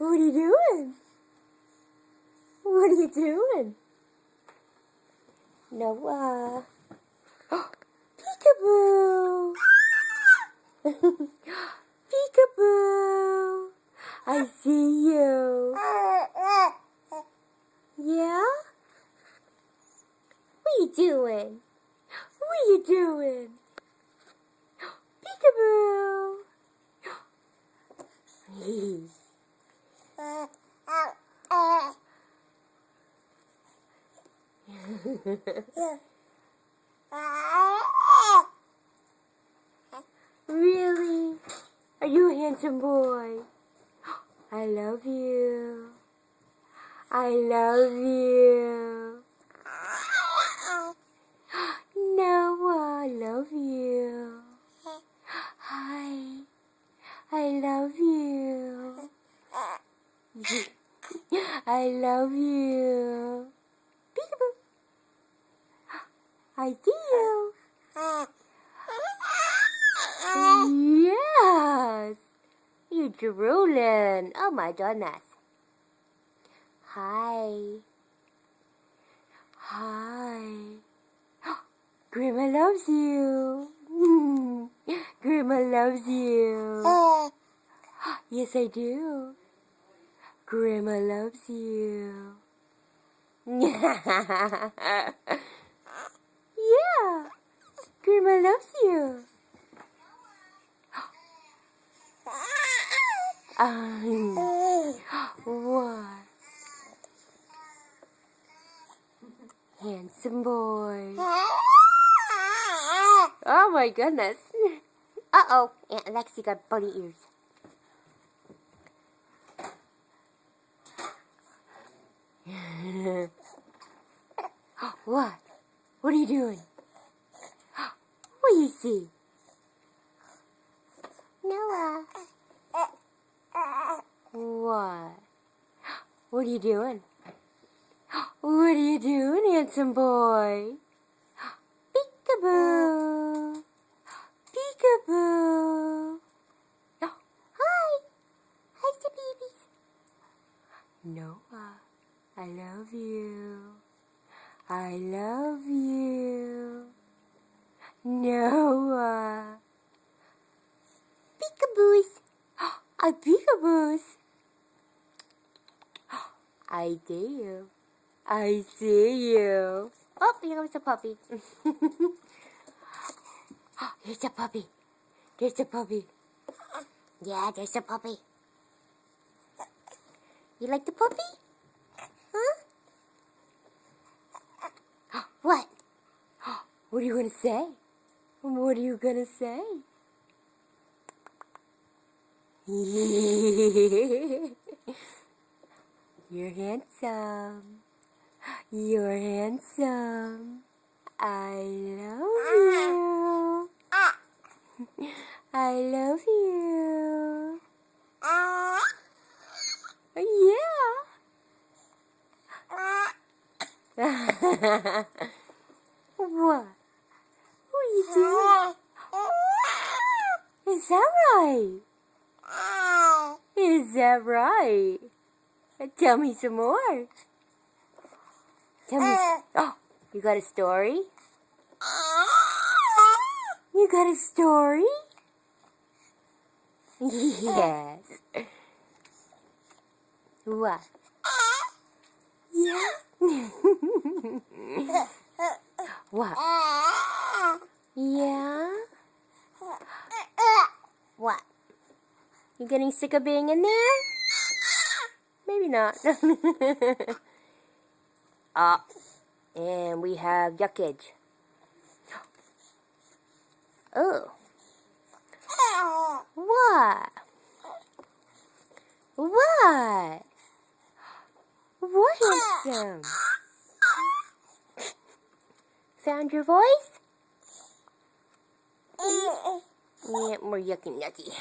What are you doing? What are you doing? Noah. Peekaboo. Peekaboo. I see you. Yeah? What are you doing? What are you doing? Peekaboo. Really? Are you a handsome boy? I love you. I love you. Noah, I love you. Hi. I love you. I love you. Peekaboo. I see you. Yes. You're drooling. Oh my goodness. Hi. Hi. Grandma loves you. Grandma loves you. Yes, I do. Grandma loves you. Yeah. Grandma loves you. What? Handsome boy. Oh my goodness. Uh-oh. Aunt Alexi got bunny ears. What? What are you doing? What do you see? Noah. What? What are you doing? What are you doing, handsome boy? Peekaboo. Peekaboo. Oh, hi. Hi, the babies. Noah, I love you. I love you. Noah. Peekaboos. I peekaboos. I do. I see you. Oh, here comes the puppy. Here's a puppy. There's a puppy. Yeah, there's a puppy. You like the puppy? Huh? What? What are you going to say? What are you going to say? You're handsome. You're handsome. I love you. I love you. Yeah. What? What are you doing? Is that right? Is that right? Tell me some more. Tell me. Oh, you got a story? You got a story? Yes. What? Yeah. What? Yeah? What? You getting sick of being in there? Maybe not. And we have yuckage. Oh. What? What? What, handsome? Found your voice? Yeah, more yucky.